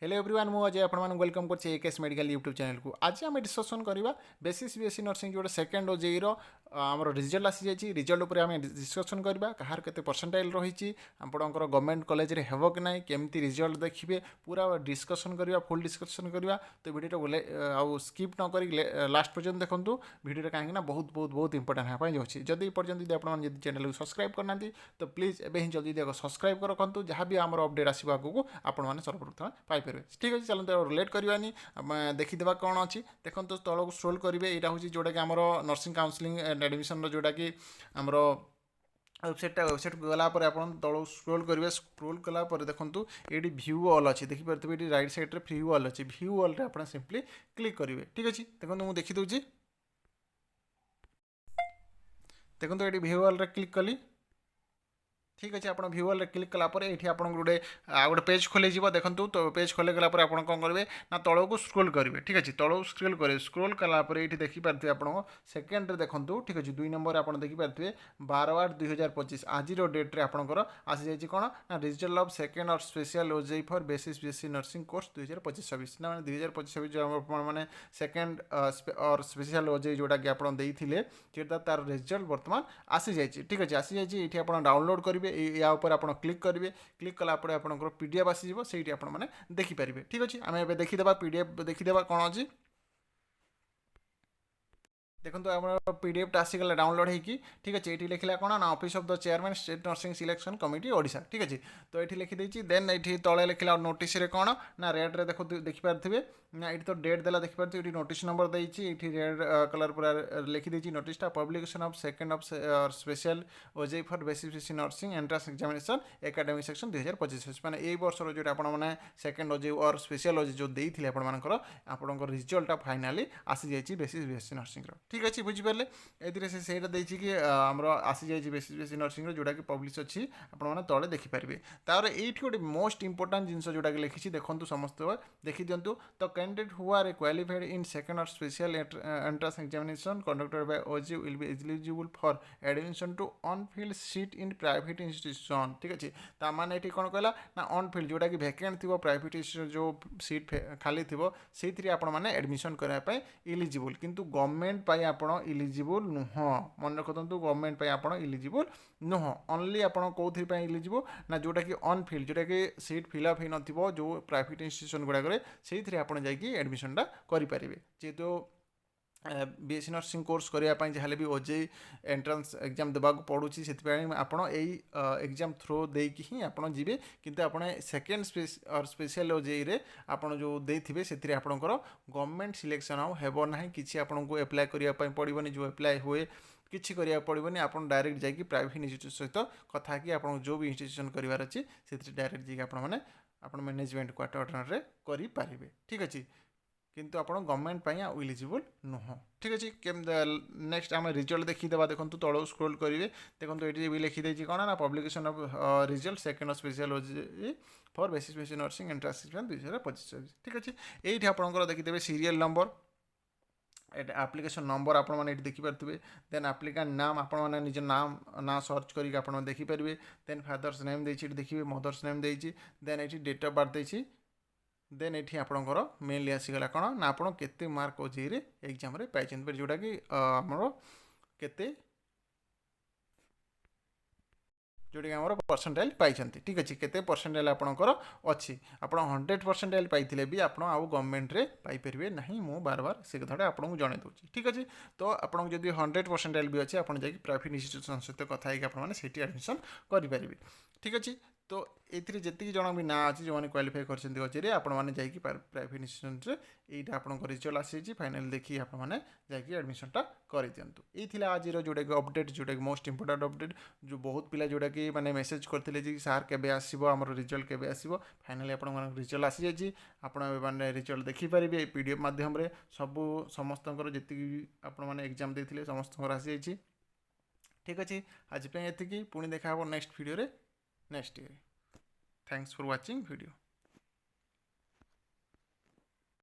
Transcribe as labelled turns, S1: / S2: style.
S1: Hello everyone मु अजय आपण welcome कर AKS मेडिकल यूट्यूब चैनल को। आज आम डिस्कसन करवा बेसिस बीएससी नर्सिंग जो सेकेंड OJEE आमर रिजल्ट आसी जाइए। रिजल्ट उपर आम डिस्कसन करवा कहार केते परसेंटाइल रही आपंकर गवर्नमेंट कॉलेज रे हेबो कि नहीं, केमती रिजल्ट देखिए पूरा डिस्कसन करवा, फुल डिस्कसन करवा। तो वीडियो आउ स्किप न कर लास्ट पर्यंत देखूँ वीडियो कहीं बहुत बहुत बहुत इंपोर्टेंट हाँ जाऊँगी। जदि पर्यंत आप चैनल को सब्सक्राइब करना तो प्लीज एवं जल्दी सब्सक्राइब कर रखु, जहाँ भी आम अपडेट आसो आगू आपने सर्वप्रथम पाइपर। ठीक अच्छे, चलते लेट करवानी देखीदे कौन अच्छी देखो। तौक को स्क्रोल करेंगे, यहाँ हूँ जोटा कि आमर नर्सिंग काउंसलिंग एंड एडमिशन जोटा कि आमर वेबसाइट गलापर आप तौक स्क्रोल करेंगे। स्क्रोल कलापर देखो ये व्यू ऑल अच्छी देखिपे, ये राइट साइड व्यू ऑल अच्छी। व्यू ऑल आप सिंपली क्लिक करेंगे। ठीक अच्छे, देखो मुझे देखीदे देखो ये व्यू ऑल क्लिक कली। ठीक अच्छे, आप व्यू ऑल क्लिक कलापर ये आप गोटे गोटे पेज खोल देखो। तो पेज खोल गलापर आप कौन करेंगे ना तौक को स्क्रोल करेंगे। ठीक अच्छे, तौक स्क्रोल करेंगे। स्क्रोल कलापर ये देखिपारे आप सेकेंड देखो। ठीक अच्छे, 2 नंबर आप देखिपारे 12/8/2025 आज डेट्रे आपंकर आसी जाइए कौन ना रिजल्ट ऑफ सेकेंड और special OJEE for basis BSc nursing course 2025-26 ना 2025-26 जो मैंने सेकेंड और स्पेशल OJEE जोटा कि आप तार रिजल्ट बर्तमान आसी जाइए। ठीक अच्छे, आसी जाइए। ये आप डाउनलोड करेंगे, या ऊपर आप क्लिक करेंगे। क्लिक कलापर आप PDF आसीज से आपने देखिपारे। ठीक अच्छे, आम ए देखीदे PDF देखीदे कौन अच्छी देखो। तो आप PDF आसीगला डाउनलोड होगी। ठीक अच्छे, ये लिखला कौन ना office of the chairman state nursing selection committee Odisha. ठीक अच्छे, तो ये लिखिदेची। देन ये तले लिखला नोटिस कौन ना रेड रे देखो देखिपारे ना ये तो डेट देला देखिपारे। ये नोटिस नंबर देती ये रेड कलर पूरा लिखिदेची नोटिसटा publication of second of special OJEE for basis BSc nursing entrance examination academic section 2025 मैंने यही वर्षर जो आपने सेकेंड OJEE और स्पेशल OJEE जो देते आपंकर रिजल्ट फाइनाली आसी जाइए बेसिस बीएससी नर्सिंग। ठीक अच्छे, बुझिपारे ये देखिए कि आमर आसी जाइए बेसिस बीएससी नर्सिंग जोटा कि पब्लिश अच्छी आपने तले देखिपारे। तार ये गोटे मोस्ट इंपोर्टाट जिन जोटा कि लिखी देखो समस्त देखी दिंतु। तो candidate who are qualified in second और special entrance examination conducted by OJEE will be eligible for admission to unfilled seat in private institution. ठीक अच्छे, ताने ये कौन कहला ना अनफिल्ड जोटा कि भैकेंट थी प्राइवेट इंस्टीट्यूशन जो सीट खाली थी से आपने एडमिशन करने इलिजिबल, किंतु गवर्नमेंट आप इलिजिबल नुह। मन रखु गवर्नमेंट आप इलिजिबल नुह। ओनली आप कौन इलिजिबल ना जोटा कि अनफिल्ड जोटा कि सीट फिलअप हो न जो प्राइवेट इंस्टीट्यूशन गुड़ाक से आपड़ जाकि एडमिशनटा करेंगे। जेहेतु बीएससी नर्सिंग कोर्स करने जहाँ भी OJEE एंट्रांस एग्जाम देवा पड़ू से आपड़ एग्जाम थ्रो देकी ही आप जी, किंतु आपने सेकेंड और स्पेशल OJEE रे आपड़ जो देते से आपंकर गवर्नमेंट सिलेक्शन हो ना कि आपको एप्लाय करने पड़ोनी। जो एप्लाय हुए किसी करा पड़ोनी, आप डायरेक्ट जाकि प्राइवेट इंस्टीट्यूट सहित कथा कि आप जो भी इंस्टीट्यूशन करार अच्छी से डायरेक्ट जाकि आप मैनेजमेंट क्वार्टर करेंगे। ठीक अच्छे, किंतु आप गवर्नमेंट इलिजिबल नुह। ठीक अच्छे, नेक्स्ट आम रिजल्ट देखीदे देखो। तौक स्क्रोल करेंगे देखो ये भी लिखिदे कौन ना publication of result second special OJEE for basis BSc nursing entrance exam 2025। ठीक अच्छे, ये आपंकर देखिदेवे सीरियल नंबर एप्लिकेशन नंबर आपने देखिपारे। देन एप्लिकेंट नाम आपने निज नाम ना सर्च करके देखिपारे। देन फादर्स नेम देखिए, मदर्स नेम देती। देन ये डेट ऑफ बर्थ देती। देन ये आपंकर मेनली आसीगला कौन ना आप केते मार्क OJEE एग्जाम पाई जोटा कि आमर केते जोटा आम परसेंटाइल पाई। ठीक अच्छे, केते परसेंटाइल आपंकर अच्छी आप 100% पाई भी आप गवर्नमेंट रे पाइपर ना। मु बार बार से कथा आपको जन दूसरी। ठीक अच्छे, तो आपको जब 100% भी अच्छे आप प्राइवेट इंस्टीट्यूशन सहित कथा आपने एडमिशन करेंगे। ठीक अच्छे, तो ये जी जन भी ना अच्छी जो मैंने क्वालिफाई कर OJEE आपने जाकि प्राइवेट इंस्टीट्यूशन ये आप रिजल्ट आसी फाइनाल देखिए आपने जाकि एडमिशनटा कर दिंतु। ये आज जोटा कि अपडेट जोटा कि मोस्ट इंपोर्टाट अपडेट जो बहुत पिला जोटा कि मैंने मेसेज करते सार केबे आसीबो आमर रिजल्ट केबे आसीबो। फाइनाली आप रिजल्ट आसी जाइए, आपने रिजल्ट देखिपारे PDF माध्यम सबू समस्त जी आपने एग्जाम देते समस्त आसी जाइए। ठीक अच्छे, आज ये पुणी देखा next video next year. Thanks for watching video.